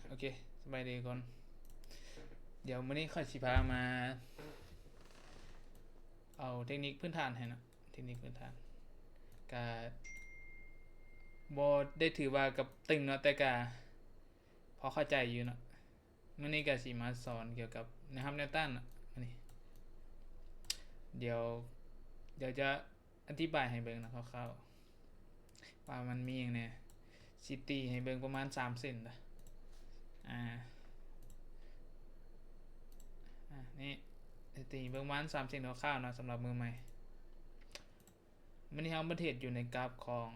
โอเคสบายดีก่อนเดี๋ยวมื้อนี้ค่อยสิพามาเอาเทคนิคพื้นฐานให้นะเทคนิคพื้นฐานก็บ่ได้ถือว่ากับตึงเนาะแต่ก็พอเข้าใจอยู่เนาะมื้อนี้ก็สิมาสอนเกี่ยวกับนะครับแนวต้านเนาะมื้อนี้เดี๋ยวเดี๋ยวจะอธิบายให้เบิ่งนะคร่าวๆว่ามันมีหยังแหน่สิตีให้เบิ่งประมาณ3เส้นนะอ่านี่ตีเบิ่งประมาณ3เส้นคร่าวๆเนาะสำหรับมือใหม่มื้อนี้เฮามาเทรดอยู่ในกราฟของ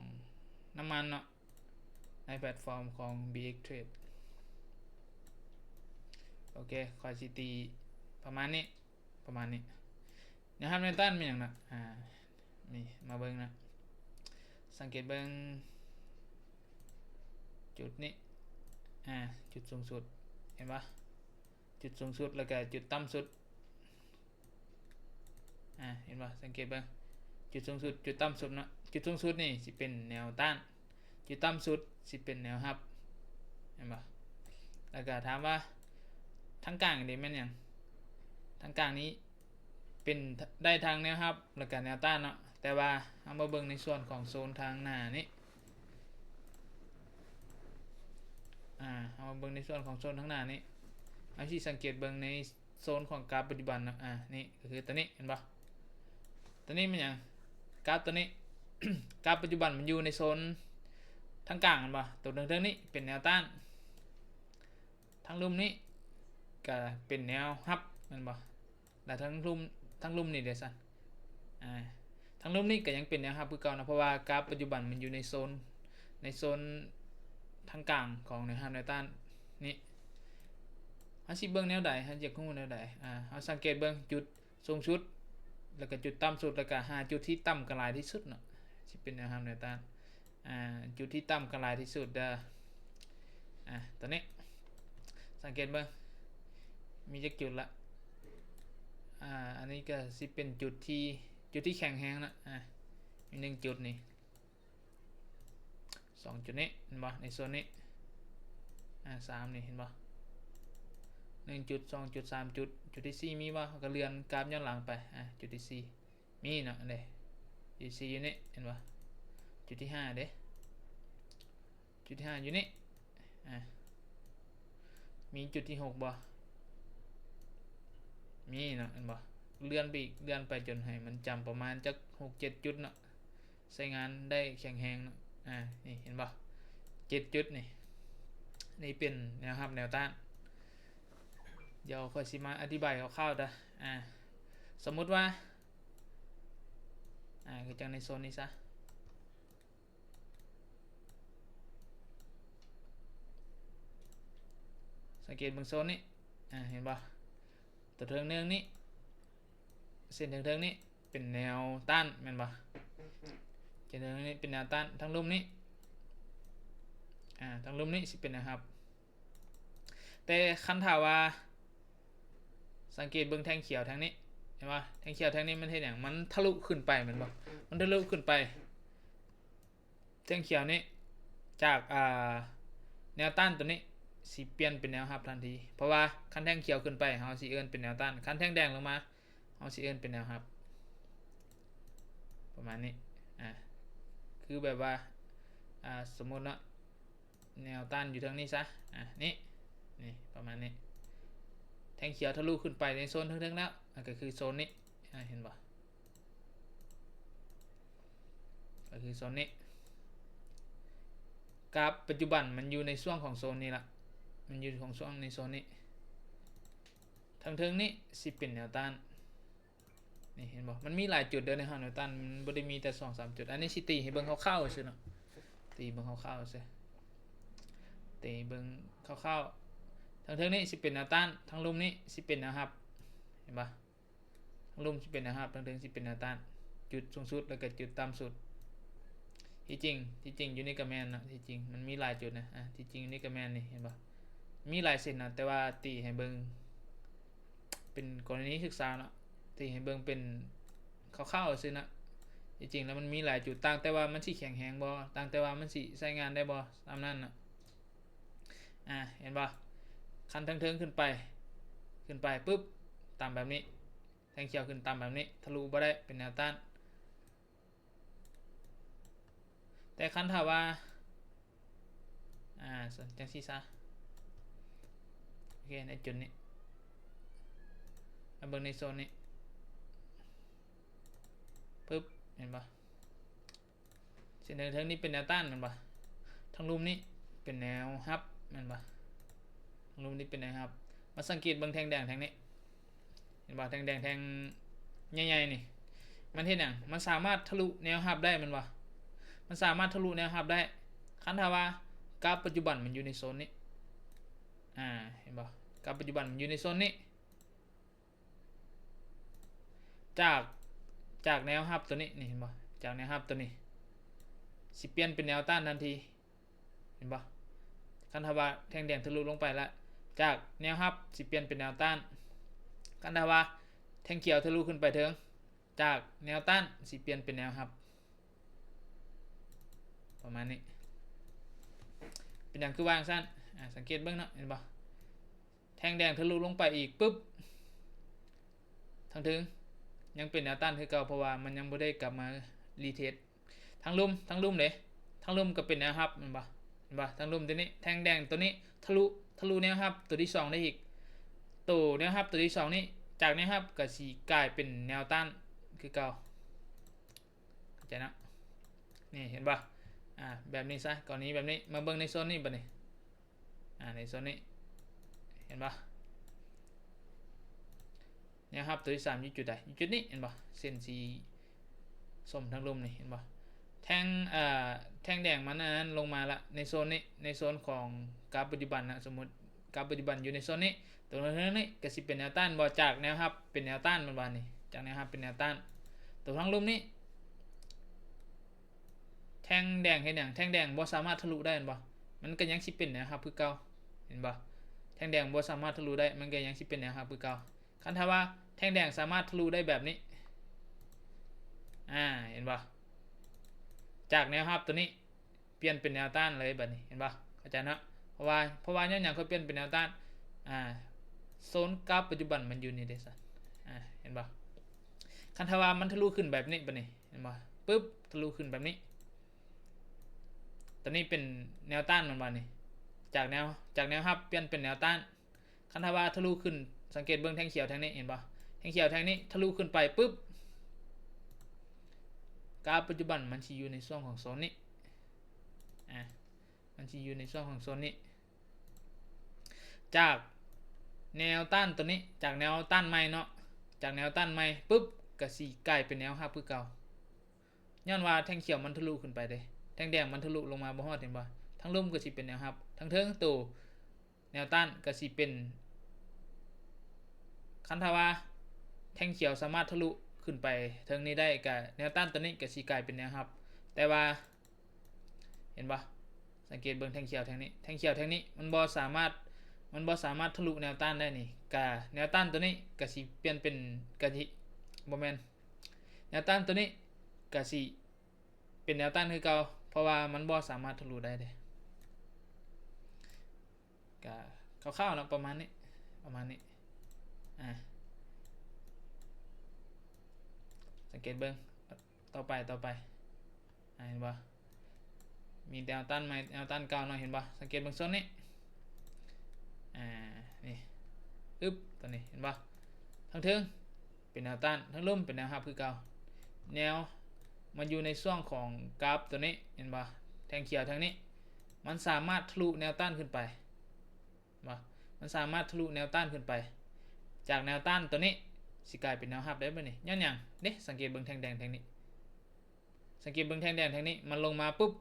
น้ำมันเนาะในแพลตฟอร์มของ BX Trade โอเคคอยสิตีประมาณนี้นะครับในต้านมีอย่างนะมีมาเบิ้งนะสังเกตเบิ้งจุดนี้จุดสูงสุดเห็นปะจุดสูงสุดแล้วก็จุดต่ำสุดเห็นปะสังเกตเบิ้งจุดสูงสุดจุดต่ำสุดนะจุดสูงสุดนี่สิเป็นแนวต้านจุดต่ำสุดสิเป็นแนวรับเห็นปะแล้วก็ถามว่าทั้งกลางนี่แม่นอย่างทั้งกลางนี้เป็นได้ทางแนวรับแล้วก็แนวต้านเนาะแต่ว่าเอามาเบิ่งในส่วนของโซนทางหน้านี้เอามาเบิ่งในส่วนของโซนทางหน้านี้เอาที่สังเกตเบิ่งในโซนของกราฟปัจจุบันนะนี่ก็คือตัวนี้เห็นปะตัวนี้มันอย่างกราฟตัวนี้ กราฟปัจจุบันมันอยู่ในโซนทางกลางเห็นปะตัวเรื่องนี้เป็นแนวต้านทางลุ่มนี้ก็เป็นแนวรับเห็นปะแต่ทั้งลุ่มนี่เดี๋ยวสั่นทั้งลุ่มนี้ก็ยังเป็นแนวรับคือเก่านะเพราะว่ากราฟปัจจุบันมันอยู่ในโซนทางกลางของแนวรับแนวต้านนี่ฮัสิเบิ้งแนวใดฮัจะคุ้มแนวใดเอาสังเกตเบิ้งจุดสูงสุดแล้วก็จุดต่ำสุดแล้วก็หาจุดที่ต่ำกันหลายที่สุดเนาะสิเป็นแนวรับแนวต้านจุดที่ต่ำกันหลายที่สุดตัวนี้สังเกตเบิ้งมีจักจุดละอันนี้ก็สิเป็นจุดที่แข็งแรงนะมี1จุดนี่2จุดนี้เห็นบ่ในโซนนี้3นี่เห็นบ่1จุด2จุด3จุดจุดที่4มีบ่ก็เลื่อนกราฟย้อนหลังไปจุดที่4มีเนาะเด้จุดที่4อยู่นี่เห็นบ่จุดที่5เด้จุดที่5อยู่นี่มีจุดที่6บ่มีเนาะเห็นบ่เลื่อนไปอีกเลื่อนไปจนให้มันจำประมาณจัก6-7จุดเนาะใช้งานได้แข็งแรงเนาะนี่เห็นบ่7จุดนี่เป็นแนวรับแนวต้านเดี๋ยวค่อยสิมาอธิบายคร่าวๆสมมุติว่าคือจังในโซนนี้ซะสังเกตเบิ่งโซนนี้เห็นบ่ตัวเทิงเนืองนี้เส้นเทิงนี้เป็นแนวต้านแม่นบ่เส้นเทิงนี้เป็นแนวต้านทั้งลุ่มนี้ทั้งลุ่มนี้สิเป็นนะครับแต่คันถามว่าสังเกตเบิ่งแท่งเขียวแท่งนี้เห็นป่ะแท่งเขียวแท่งนี้มันเห็นอย่างมันทะลุขึ้นไปแม่นบ่มันทะลุขึ้นไปแท่งเขียวนี้จากแนวต้านตัวนี้สิเปลี่ยนเป็นแนวรับทันทีเพราะว่าคันแท่งเขียวขึ้นไปเฮาสิเอิ้นเป็นแนวต้านคันแท่งแดงลงมาเฮาสิเอิ้นเป็นแนวรับประมาณนี้คือแบบว่าสมมุติเนาะแนวต้านอยู่ทางนี้ซะนี่ประมาณนี้แท่งเขียวทะลุขึ้นไปในโซนทึ่งๆแล้วก็คือโซนนี้เห็นบ่ก็คือโซนนี้กราฟปัจจุบันมันอยู่ในช่วงของโซนนี้ละมันอยู่ของช่วงในโซนนี้ทางเทิงนี้สิเป็นแนวต้านนี่เห็นบ่มันมีหลายจุดเดินในห้างแนวต้านมันบ่ได้มีแต่ 2-3 จุดอันนี้สิตีให้เบิ่งคร่าวๆซื่อเนาะตีเบิ่งคร่าวๆซื่อตีเบิ่งคร่าวๆทางเทิงนี้สิเป็นแนวต้านทางลุ่มนี้สิเป็นแนวรับเห็นบ่ทางลุ่มสิเป็นแนวรับทางเทิงสิเป็นแนวต้านจุดสูงสุดแล้วก็จุดต่ำสุดที่จริงอยู่ในกระแมนนะที่จริงมันมีหลายจุดนะที่จริงนี่กระแมนนี่เห็นปะมีหลายเส้นนะแต่ว่าตีให้เบิ่งเป็นกรณีศึกษาเนาะตีให้เบิ่งเป็นคร่าวๆซื่อนะที่จริงแล้วมันมีหลายจุดต่างแต่ว่ามันสิแข็งแรงบ่ต่างแต่ว่ามันสิใช้งานได้บ่ตามนั้นน่ะเห็น นบ่คันเทิงๆขึ้นไปปุ๊บต่ำแบบนี้แทงเขียวขึ้นต่ำแบบนี้ทะลุบ่ได้เป็นแนวต้านแต่คันถ้าว่าจังซี่ซะโอเคในจุดนี้มาเบิ่งในโซนนี้ปึ๊บเห็นปะเส้นเทิงนี้เป็นแนวต้านมันปะทางลุ่มนี้เป็นแนวฮับมันปะทางลุ่มนี้เป็นแนวฮับมาสังเกตเบิ่งแทงแดงแทงนี้เห็นปะแทงแดงแทงใหญ่ๆนี่มันเห็นอย่างมันสามารถทะลุแนวฮับได้มันปะมันสามารถทะลุแนวฮับได้คันถ้าว่ากราฟปัจจุบันมันอยู่ในโซนนี้เห็นปะกราฟปัจจุบันมันอยู่ในโซนนี้จากแนวฮับตัวนี้นี่เห็นปะจากแนวฮับตัวนี้สิเปลี่ยนเป็นแนวต้านทันทีเห็นปะคันถ้าว่าแทงแดงทะลุลงไปแล้วจากแนวฮับสิเปลี่ยนเป็นแนวต้านคันถ้าว่าแทงเขียวทะลุขึ้นไปถึงจากแนวต้านสิเปลี่ยนเป็นแนวฮับประมาณนี้เป็นอย่างคือวางสั้นสังเกตเบื้องเนาะเห็นปะแทงแดงทะลุลงไปอีกปุ๊บทางถึงยังเป็นแนวต้านคือเก่าเพราะว่ามันยังไม่ได้กลับมารีเทสทางลุ่มเลยทางลุ่มก็เป็นแนวรับเห็นปะทางลุ่มตัวนี้แทงแดงตัวนี้ทะลุแนวรับตัวที่2ได้อีกตัวแนวรับตัวที่2นี้จากแนวรับก็สิกลายเป็นแนวต้านคือเก่าเข้าใจนะนี่เห็นปะแบบนี้ซะก่อนนี้แบบนี้มาเบิ่งในโซนนี้บัดนี้ในโซนนี้เห็นปะแนวรับตัวที่3อยู่จุดใดอยู่จุดนี้เห็นปะเส้นสีส้มทางลุ่มนี่เห็นปะแทงแดงมันนั้นลงมาละในโซนนี้ในโซนของกราฟปัจจุบันนะสมมติกราฟปัจจุบันอยู่ในโซนนี้ตรงนี้ก็สิเป็นแนวต้านบ่จากแนวรับเป็นแนวต้านมันบานนี่จากแนวรับเป็นแนวต้านตัวทางลุ่มนี้แทงแดงเห็นอย่างแทงแดงบ่สามารถทะลุได้เห็นบ่มันก็ยังสิเป็นแนวรับคือเก่าเห็นบ่แทงแดงบ่สามารถทะลุได้มันก็ยังสิเป็นแนวรับคือเก่าคันถ้าว่าแทงแดงสามารถทะลุได้แบบนี้เห็นบ่จากแนวรับตัวนี้เปลี่ยนเป็นแนวต้านเลยแบบนี้เห็นปะเข้าใจนะเพราะว่าเนี่ยอย่างเขาเปลี่ยนเป็นแนวต้านโซนกราฟปัจจุบันมันอยู่นี่เด้สัเห็นปะคันทว่ามันทะลุขึ้นแบบนี้แบบนี้เห็นปะปึ๊บทะลุขึ้นแบบนี้ตัวนี้เป็นแนวต้านมันมานี่จากแนวรับเปลี่ยนเป็นแนวต้านคันทว่าทะลุขึ้นสังเกตเบื้องแทงเขียวแทงนี้เห็นปะแทงเขียวแทงนี้ทะลุขึ้นไปปึ๊บกราฟปัจจุบันมันจะอยู่ในช่วงของโซนนี้มันจะอยู่ในช่วงของโซนนี้จากแนวต้านตัวนี้จากแนวต้านใหม่เนาะจากแนวต้านใหม่ปุ๊บก็สิกลายเป็นแนวรับคือเก่าย้อนว่าแท่งเขียวมันทะลุขึ้นไปเด้แท่งแดงมันทะลุลงมาบ่ฮอดเห็นบ่ทั้งลุ่มก็สิเป็นแนวรับทั้งเทิงตัวแนวต้านก็สิเป็นคันถ้าว่าแท่งเขียวสามารถทะลุขึ้นไปเทิงนี้ได้ก็แนวต้านตัวนี้ก็สิกลายเป็นแนวรับแต่ว่าเห็นบ่สังเกตเบิ่งแท่งเขียวแท่งนี้มันบ่สามารถทะลุแนวต้านได้นี่กะแนวต้านตัวนี้ก็สิเปลี่ยนเป็นกะสิบ่แม่นแนวต้านตัวนี้ก็สิเป็นแนวต้านคือเก่าเพราะว่ามันบ่สามารถทะลุได้เด้ก็คร่าวๆนะประมาณนี้สังเกตเบิ่งต่อไปเห็นบ่มีแนวต้านใหม่แนวต้านเก่าเนาะเห็นบ่สังเกตเบิ่งโซนนี้นี่ตัวนี้เห็นป่ะทั้งเทิงเป็นแนวต้านทั้งลุ่มเป็นแนวรับคือเก่าแนวมันอยู่ในช่วงของกราฟตัวนี้เห็นป่ะแทงเขียวทางนี้มันสามารถทะลุแนวต้านขึ้นไปป่ะมันสามารถทะลุแนวต้านขึ้นไปจากแนวต้านตัวนี้สิกลายเป็นแนวรับได้ป่ะนี่ย้อนอย่างนี่สังเกตเบิ่งแทงแดงทางนี้มันลงมาปุ๊บ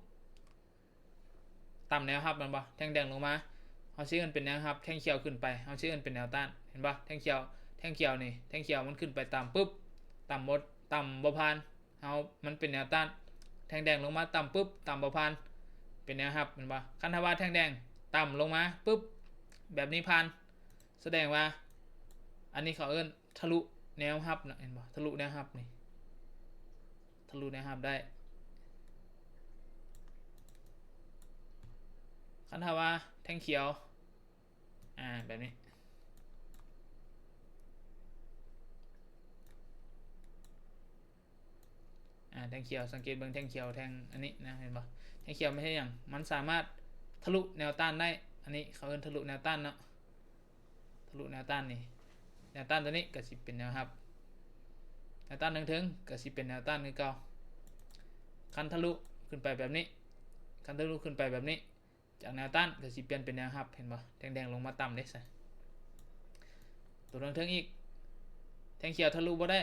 ต่ำแนวรับมันป่ะแทงแดงลงมาเอาชื่อมันเป็นแนวรับแทงเขียวขึ้นไปเอาชื่อมันเป็นแนวต้านเห็นปะแทงเขียวนี่แทงเขียวมันขึ้นไปต่ำปุ๊บต่ำบ่ผ่านเอามันเป็นแนวต้านแทงแดงลงมาต่ำปุ๊บต่ำบ่ผ่านเป็นแนวรับเห็นปะคันธว่าแทงแดงต่ำลงมาปุ๊บแบบนี้ผ่านแสดงว่าอันนี้เขาเอิ้นทะลุแนวรับนะเห็นปะทะลุแนวรับนี่ทะลุแนวรับได้คันธว่าแทงเขียว แบบนี้แท่งเขียวสังเกตเบิ่งแท่งเขียวแท่งอันนี้นะเห็นปะแท่งเขียวไม่ใช่อย่างมันสามารถทะลุแนวต้านได้อันนี้เขาเอิ้นทะลุแนวต้านเนาะทะลุแนวต้านนี่แนวต้านตัวนี้ก็สิเป็นแนวรับแนวต้านถึงก็สิเป็นแนวต้านคือเก่าคันทะลุขึ้นไปแบบนี้คันทะลุขึ้นไปแบบนี้จากแนวต้านก็สิเปลี่ยนเป็นแนวรับเห็นปะแดงๆลงมาต่ำได้ซะตัวถึงอีกแท่งเขียวทะลุบ่ได้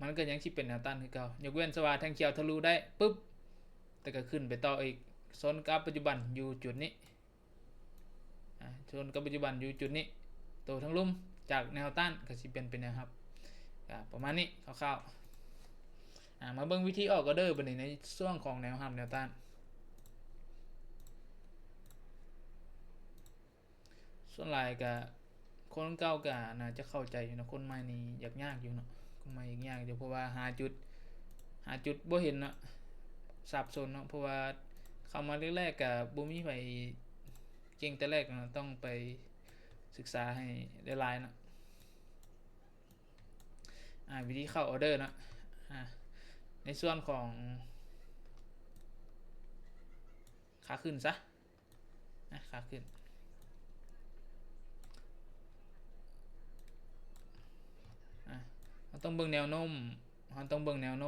มันก็ยังสิเป็นแนวต้านคือเก่ายกเว้นสว่าแท่งเขียวทะลุได้ปุ๊บแต่ก็ขึ้นไปต่ออีกโซนกราฟปัจจุบันอยู่จุดนี้โซนกราฟปัจจุบันอยู่จุดนี้ตัวทั้งลุ่มจากแนวต้านก็สิเป็นแนวรับประมาณนี้คร่าวๆมาเบิ่งวิธีออกออเดอร์บัดนี้ในช่วงของแนวรับแนวต้านส่วนหลายก็คนเก่าก็น่าจะเข้าใจอยู่นะคนใหม่นี่ยากอยู่เนาะคนใหม่ยากอยู่เพราะว่าหาจุดบ่เห็นเนาะสับสนเนาะเพราะว่าเข้ามาแรกๆก็บ่มีไผเก่งแต่แรกเนาะต้องไปศึกษาให้หลายๆเนาะวิธีเข้าออเดอร์เนาะในส่วนของขาขึ้นซะขาขึ้นเราต้องเบิ่งแนวโน้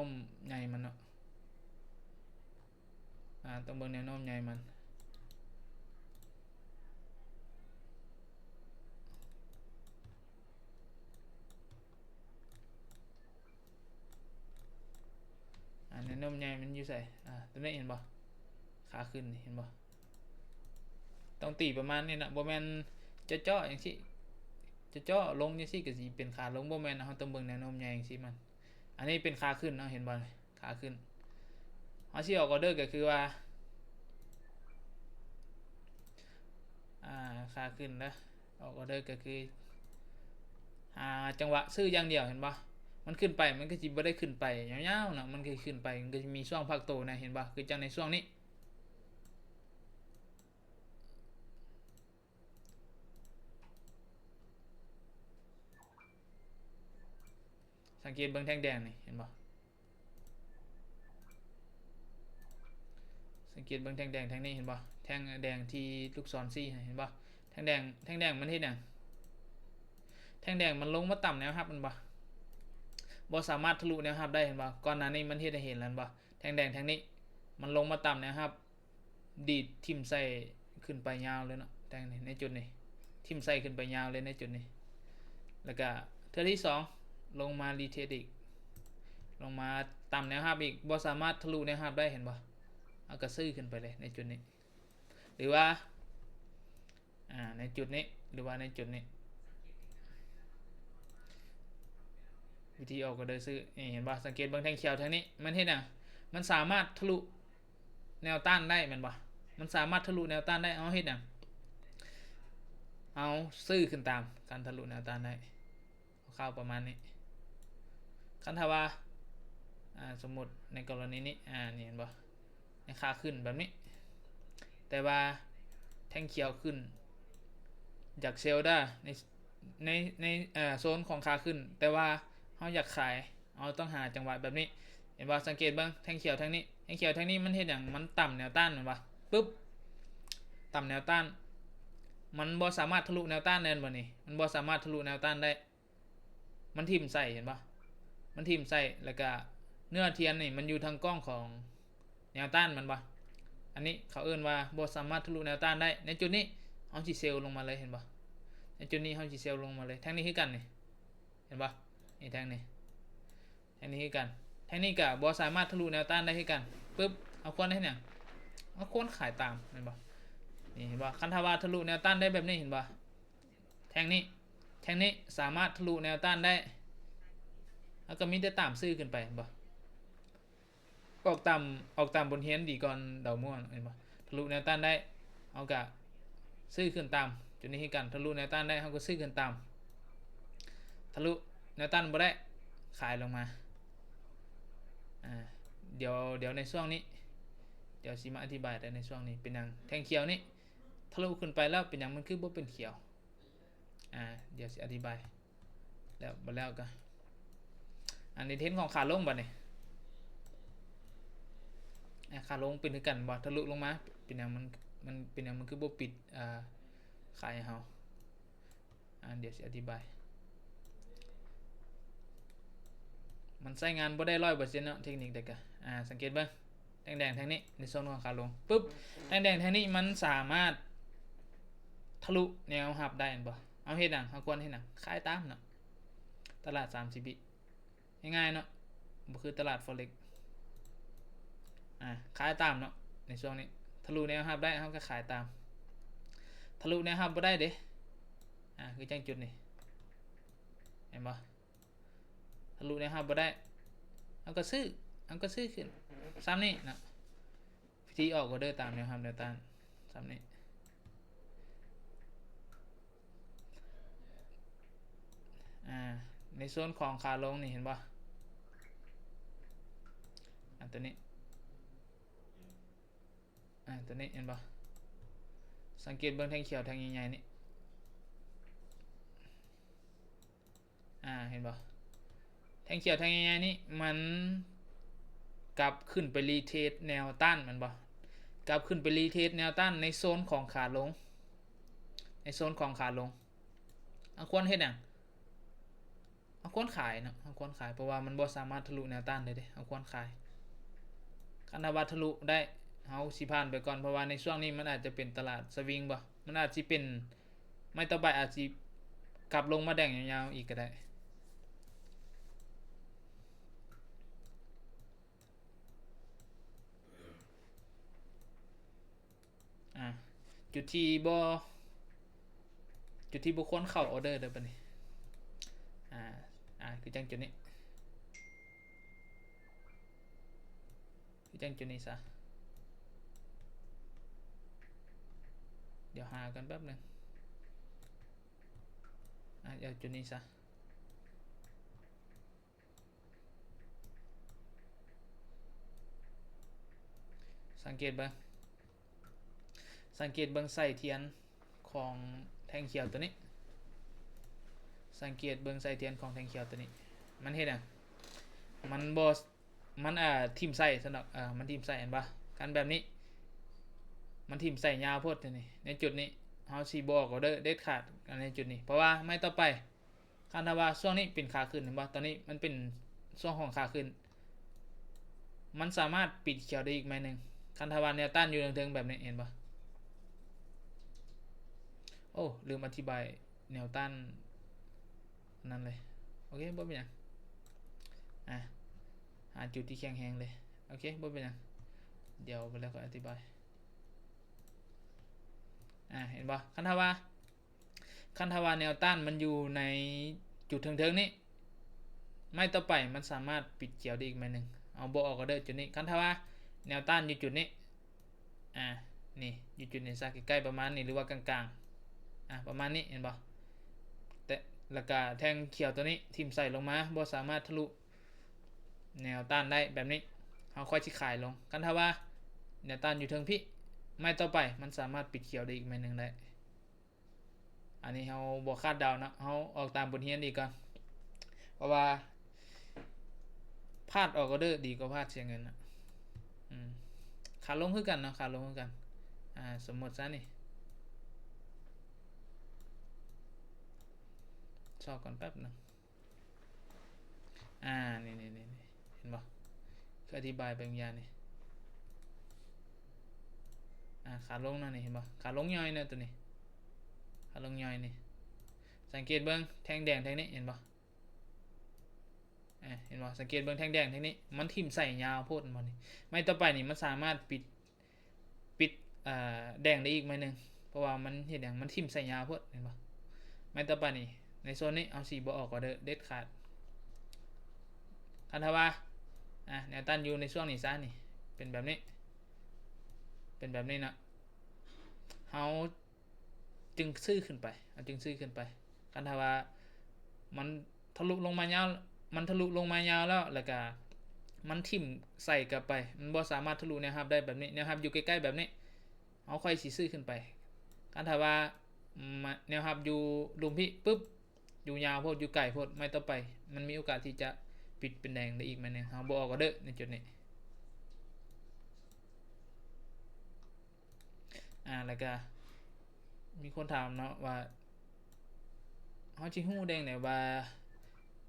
มใหญ่มันเนาะต้องเบิ่งแนวโน้มใหญ่มันแนวโน้มใหญ่มันอยู่ใส่ตัวนี้เห็นบ่ขาขึ้นเห็นบ่ต้องตีประมาณนี้นะบ่แม่นจะเจาะอย่างที่จะเจาะลงอย่างที่ก็สิเป็นขาลงบ่แม่นนะเราต้องเบิ่งแนวโน้มใหญ่อย่างที่มันอันนี้เป็นขาขึ้นเนาะเห็นบ่ขาขึ้นเอาสิออกออเดอร์ก็คือว่าขาขึ้นนะออกออเดอร์ก็คือจังหวะซื้ออย่างเดียวเห็นปะมันขึ้นไปมันก็จะไม่ได้ขึ้นไปยาวๆนะมันก็ขึ้นไปมันก็จะมีช่วงพักโตนะเห็นปะคือจังในช่วงนี้สังเกตเบื้องแท่งแดงนี่เห็นปะสังเกตเบื้องแท่งแดงแท่งนี้เห็นปะแท่งแดงที่ลูกศรซี่เห็นปะแท่งแดงมันที่ไหนแท่งแดงมันลงมาต่ำแนวรับมันปะบ่สามารถทะลุแนวรับได้เห็นปะก่อนหน้านี้มันที่ได้เห็นแล้วปะแท่งแดงแท่งนี้มันลงมาต่ำแนวรับดีดทิ่มใส่ขึ้นไปยาวเลยเนาะแท่งนี้ในจุดนี้ทิ่มใส่ขึ้นไปยาวเลยในจุดนี้แล้วก็เทื่อที่2ลงมารีเทสอีกลงมาต่ำแนวรับอีกบ่สามารถทะลุแนวรับได้เห็นปะเอากระซื้อขึ้นไปเลยในจุดนี้หรือว่าในจุดนี้หรือว่าในจุดนี้วิธีออกก็เดินซื้อนี่เห็นป่ะสังเกตบางแท่งเขียวแท่งนี้มันเห็นอ่ะมันสามารถทะลุแนวต้านได้มันป่ะมันสามารถทะลุแนวต้านได้เอาเห็นอ่ะเอาซื้อขึ้นตามการทะลุแนวต้านได้เข้าประมาณนี้คันทว่าสมมติในกรณีนี้นี่เห็นป่ะในขาขึ้นแบบนี้แต่ว่าแท่งเขียวขึ้นจากเซลได้ในโซนของขาขึ้นแต่ว่าเขาอยากขายเอาต้องหาจังหวะแบบนี้เห็นว่าสังเกตบ้างแท่งเขียวแท่งนี้มันเห็นอย่างมันต่ำแนวต้านเหมือนว่าปุ๊บต่ำแนวต้านมันบ่สามารถทะลุแนวต้านแน่นบ่นี่มันบ่สามารถทะลุแนวต้านได้มันทิ่มใส่เห็นปะมันทิ่มใส่แล้วก็เนื้อเทียนนี่มันอยู่ทางกล้องของแนวต้านมันปะอันนี้เขาเอื้นว่าบ่สามารถทะลุแนวต้านได้ในจุดนี้เอาจีเซลลงมาเลยเห็นปะในจุดนี้เขาจีเซลลงมาเลยแท่งนี้คือกันนี่เห็นปะนี่แท่งนี้คือกันแท่งนี้กับบอสามารถทะลุแนวต้านได้คือกันปึ๊บเอาควรได้เนี่ยเอาควรขายตามเห็นปะนี่เห็นปะคันทาวาทะลุแนวต้านได้แบบนี้เห็นปะแท่งนี้สามารถทะลุแนวต้านได้แล้วก็มีแต่ตามซื้อขึ้นไปเห็นปะออกตามบนเฮียนดีก่อนเดาม่วงเห็นปะทะลุแนวต้านได้เอากะซื้อขึ้นตามจุดนี้คือกันทะลุแนวต้านได้เขาก็ซื้อขึ้นตามทะลุแนวต้านบ่ได้ขายลงมาเดี๋ยวในช่วงนี้เดี๋ยวสิมาอธิบายแต่ในช่วงนี้เป็นอย่างแท่งเขียวนี่ท ะลุขึ้นไปแล้วเป็นอย่างมันคือบ่เป็นเขียวเดี๋ยวสิอธิบายแล้วบ่แล้วก็อันนี้เทนของขาลงบ่นี่ขาลงเป็นคือกันบ่ทะลุลงมาเป็นอย่างมันเป็นอย่างมันคือบ่ปิดขายให้เฮาเดี๋ยวสิอธิบายมันใช้งานบ่ได้ 100% เนาะเทคนิคเด็กก็สังเกตเบิ่งแดงๆทางนี้ในโซนของขาลงปึ๊บแดงๆทางนี้มันสามารถทะลุแนวรับได้บ่เอาเฮ็ดหยังเฮาควรเฮ็ดหยังขายตามเนาะตลาด30วิง่ายๆเนาะบ่คือตลาด forex ขายตามเนาะในช่วงนี้ทะลุแนวรับได้เฮาก็ขายตามทะลุแนวรับบ่ได้เด้คือจังจุดนี่เห็นบ่ทะลุแนวรับบ่ได้เฮาก็ซื้อขึ้นซ้ำนี่เนาะวิธีออกก็เด้อตามแนวรับแนวต้านซ้ำนี่ในโซนของขาลงนี่เห็นบ่ตัวนี้ตัวนี้เห็นบ่สังเกตเบิ่งแท่งเขียวแท่งใหญ่ๆนี่เห็นบ่แท่งเขียวแท่งใหญ่ๆนี่มันกลับขึ้นไปรีเทสแนวต้านมันบ่กลับขึ้นไปรีเทสแนวต้านในโซนของขาลงควรเฮ็ดหยังควรขายเนาะควรขายเพราะว่ามันบ่สามารถทะลุแนวต้านได้เด้ควรขายคันว่าทะลุได้เฮาสิผ่านไปก่อนเพราะว่าในช่วงนี้มันอาจจะเป็นตลาดสวิงบ่มันอาจสิเป็นไม่ต่อไปอาจสิกลับลงมาแดงยาวๆอีกก็ได้จุดที่บ่ควรเข้าออเดอร์เด้อบัดนี้คือจังจุดนี้ซะเดี๋ยวหากันแป๊บนึงเดี๋ยวจุดนี้ซะสังเกตเบิ่งใส่เทียนของแท่งเขียวตัวนี้สังเกตเบิ่งใส่เทียนของแท่งเขียวตัวนี้มันเฮ็ดหยังมันบ่มันทิ่มใส่ซั่นดอกมันทิ่มใส่เห็นบ่กันแบบนี้มันทิ่มใส่ยาวโพดนี่ในจุดนี้เฮาสิบ่ออกก็เด็ดขาดในจุดนี้เพราะว่าไม่ต่อไปคันถ้าว่าช่วงนี้เป็นขาขึ้นเห็นบ่ตอนนี้มันเป็นช่วงของขาขึ้นมันสามารถปิดเขียวได้อีกไหมนึงคันถ้าว่าแนวต้านอยู่เทิงๆแบบนี้เห็นบ่โอ้ลืมอธิบายแนวต้านนั่นเลยโอเคบ่เป็นหยังหาจุดที่แข็งแรงเลยโอเคบ่เป็นหยังเดี๋ยวไปแล้วก็อธิบายเห็นบ่คันถ้าว่าแนวต้านมันอยู่ในจุดเทิงๆนี้ไม่ต่อไปมันสามารถปิดเขียวได้อีกไหมนึงเอาบ่ออกก็ได้จุดนี้คันถ้าว่าแนวต้านอยู่จุดนี้นี่อยู่จุดนี้ซะใกล้ๆประมาณนี้หรือว่ากลางๆประมาณนี้เห็นบ่แต่แล้วก็แท่งเขียวตัวนี้ทิ่มใส่ลงมาบ่สามารถทะลุแนวต้านได้แบบนี้เฮาค่อยสิขายลงกันถ้าว่าแนวต้านอยู่เทิงพี่ไม่ต่อไปมันสามารถปิดเขียวได้อีกไหมนึงได้อันนี้เฮาบ่คาดเดานะเฮาออกตามบทเรียนดีก่อนเพราะว่าพลาดออกก็เด้อดีกว่าพลาดเสียเงินนะขาลงคือกันเนาะขาลงคือกันสมมติซะนี่ชอบก่อนแป๊บนึงนี่เห็นบ่คืออธิบายบางอย่างนี่ขาลงนั่นนี่เห็นบ่ขาลงย่อยเนี่ยตัวนี้ขาลงย่อยนี่สังเกตเบิ่งแท่งแดงแท่งนี้เห็นบ่เห็นบ่สังเกตเบิ่งแท่งแดงแท่งนี้มันทิ่มใส่ยาวโพดบ่นี่ไม่ต่อไปนี่มันสามารถปิดแดงได้อีกไหมนึงเพราะว่ามันเห็นอย่างมันทิ่มใส่ยาวโพดเห็นบ่ไม่ต่อไปนี่ในโซนนี้เอาสีบ่ออกก็เด็ดขาดคันถ้าว่าแนวต้านอยู่ในช่วงนี้ซะนี่เป็นแบบนี้นะเฮาจึงซื้อขึ้นไปคันถ้าว่ามันทะลุลงมายาวแล้วก็มันทิ่มใส่กลับไปมันบ่สามารถทะลุแนวรับได้แบบนี้แนวรับอยู่ใกล้ๆแบบนี้เฮาค่อยสิซื้อขึ้นไปคั คันถ้าว่าแนวรับอยู่ลุมพี่ปุ๊บอยู่ยาวโพดอยู่ไกลโพดไม่ต่อไปมันมีโอกาสที่จะปิดเป็นแดงได้อีกไหมเนี่ยเราบอกก็เด้อในจุดนี้แล้วก็มีคนถามเนาะว่าเขาจิฮู้แดงเนี่ยว่า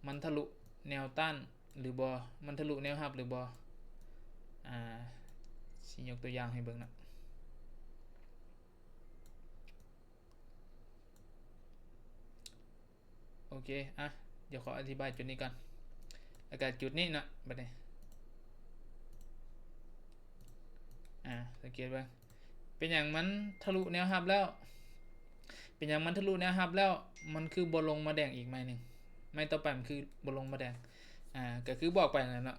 มันทะลุแนวต้านหรือบอมันทะลุแนวรับหรือบอสิยกตัวอย่างให้เบิ่งนะโอเคเดี๋ยวขออธิบายจุดนี้ก่อนแล้วก็จุดนี้นะบัดนี้สังเกตว่าเป็นอย่างมันทะลุแนวรับแล้วเป็นอย่างมันทะลุแนวรับแล้วมันคือบลงมาแดงอีกไหมหนึ่งไม่ต่อไปมันคือบลงมาแดงก็คือบอกไปนั่นเนาะ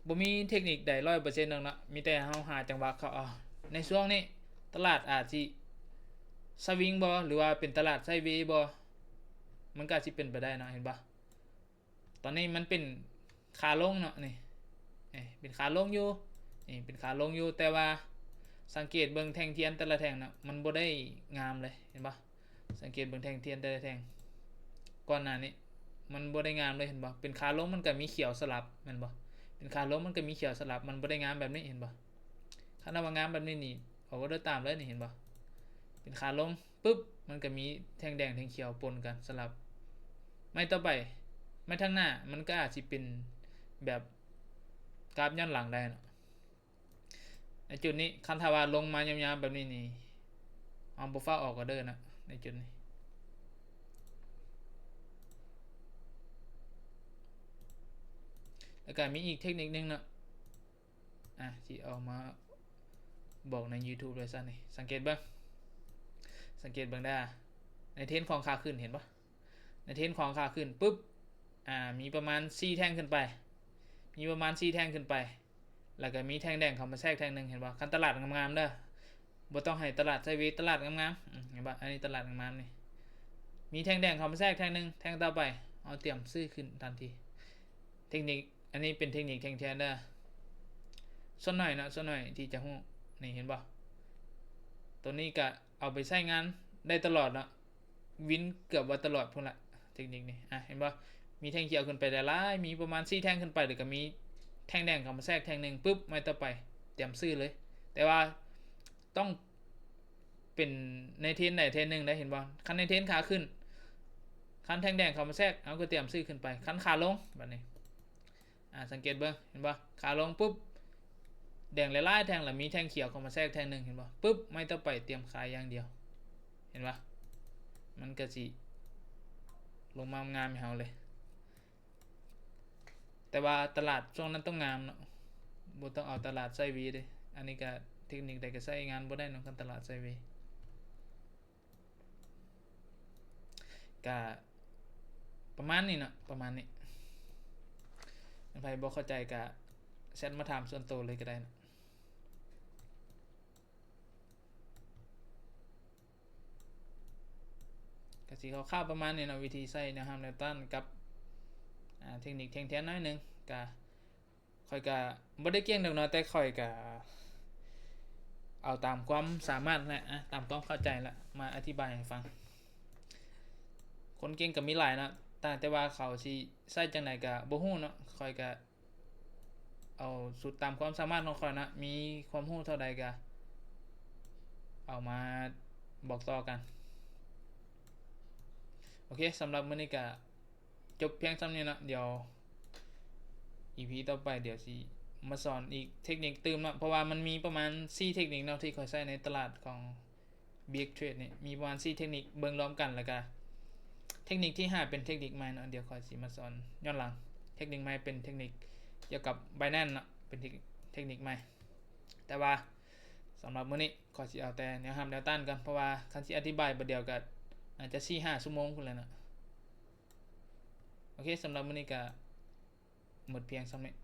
บ่มีเทคนิคใด100%นึงเนาะมีแต่เฮาหาจังหวะเขาในช่วงนี้ตลาดอาจสิสวิงบ่หรือว่าเป็นตลาดไซด์เวย์บ่มันก็สิเป็นไปได้เนาะเห็นปะตอนนี้มันเป็นขาลงเนาะนี่เป็นขาลงอยู่นี่เป็นขาลงอยู่แต่ว่าสังเกตเบิ่งแท่งเทียนแต่ละแท่งนะมันบ่ได้งามเลยเห็นปะสังเกตเบิ่งแท่งเทียนแต่ละแท่งก่อนหน้านี้มันบ่ได้งามเลยเห็นปะเป็นขาลงมันก็มีเขียวสลับแม่นบ่เป็นขาลงมันก็มีเขียวสลับมันบ่ได้งามแบบนี้เห็นปะถ้าว่างามแบบนี้นี่เขาก็เดินตามเลยนี่เห็นปะเป็นขาลงปุ๊บมันก็มีแท่งแดงแท่งเขียวปนกันสลับไม่ต่อไปไม่ทางหน้ามันก็อาจจะเป็นแบบกราฟย้อนหลังได้นะในจุดนี้คันทาวาลงมายาวๆแบบนี้นี่เอาบุฟฟ้าออกก็เดินนะในจุดนี้แล้วก็มีอีกเทคนิคนึงนะที่เอามาบอกใน YouTube เลยซะนี่สังเกตบ้างได้ในเทรนของขาขึ้นเห็นปะในเทรนของขาขึ้นปุ๊บมีประมาณ4แท่งขึ้นไปแล้วก็มีแท่งแดงเข้ามาแทรกแท่งนึงเห็นปะคันตลาดงามๆเด้อบ่ต้องให้ตลาดไซด์เวย์ตลาดงามๆเห็นปะอันนี้ตลาดงามๆนี่มีแท่งแดงเข้ามาแทรกแท่งนึงแท่งต่อไปเอาเตรียมซื้อขึ้นทันทีเทคนิคอันนี้เป็นเทคนิคแท่งแทนเด้อส่วนหน่อยที่จะฮู้นี่เห็นปะตัวนี้ก็เอาไปใช้งานได้ตลอดเนาะวินเกือบว่าตลอดพุ่นละเทคนิคนี้เห็นปะมีแท่งเขียวขึ้นไปได้หลายมีประมาณ4แท่งขึ้นไปหรือก็มีแท่งแดงเข้ามาแทรกแท่งนึงปุ๊บไม่ต่อไปเตรียมซื้อเลยแต่ว่าต้องเป็นในเทรนไหนเทรนหนึ่งได้เห็นบ่คันในเทรนขาขึ้นคันแท่งแดงเข้ามาแทรกเอาก็เตรียมซื้อขึ้นไปคันขาลงแบบนี้สังเกตเบิ่งเห็นบ่ขาลงปุ๊บแดงหลายๆแท่งแล้วมีแท่งเขียวเข้ามาแทรกแท่งนึงเห็นบ่ปุ๊บไม่ต่อไปเตรียมขายอย่างเดียวเห็นบ่มันก็สิลงมางามให้เฮาเลยแต่ว่าตลาดช่วงนั้นต้องงามเนาะบ่ต้องเอาตลาดไซด์เวย์เด้อันนี้ก็เทคนิคใดก็ใช้งานบ่ได้เนาะคันตลาดไซด์เวย์ก็ประมาณนี้เนาะประมาณนี้ใครบ่เข้าใจก็แชทมาถามส่วนตัวเลยก็ได้นะก็สิคร่าวๆประมาณนี้เนาะวิธีใช้แนวรับแนวต้านกับเทคนิคแทงแทนน้อยนึงก็ค่อยก็บ่ได้เก่งดอกเนาะแต่ค่อยก็เอาตามความสามารถนะตามความเข้าใจละมาอธิบายให้ฟังคนเก่งก็มีหลายเนาะแต่ว่าเขาสิใช้จังไดก็บ่ฮู้เนาะค่อยก็เอาสุดตามความสามารถของค่อยนะมีความรู้เท่าใดก็เอามาบอกต่อกันโอเคสำหรับมื้อนี้ก็จบเพียงเท่านี้เนาะเดี๋ยว EP ต่อไปเดี๋ยวสิมาสอนอีกเทคนิคเติมเนาะเพราะว่ามันมีประมาณ4เทคนิคเนาะที่ค่อยใช้ในตลาดของ Big Trade นี่มีประมาณ4เทคนิคเบิ่งรวมกันแล้วก็เทคนิคที่5เป็นเทคนิคใหม่เนาะเดี๋ยวค่อยสิมาสอนย้อนหลังเทคนิคใหม่เป็นเทคนิคเกี่ยวกับ Binance เนาะเป็นเทคนิคใหม่แต่ว่าสำหรับมื้อนี้ขอสิเอาแต่แนวรับแนวต้านกันเพราะว่าคันสิอธิบายบ่เดียวก็อาจจะ 4-5 ชั่วโมงพุ่นแหละเนาะโอเคสำหรับมื้อนี้ก็หมดเพียงส่ำนี้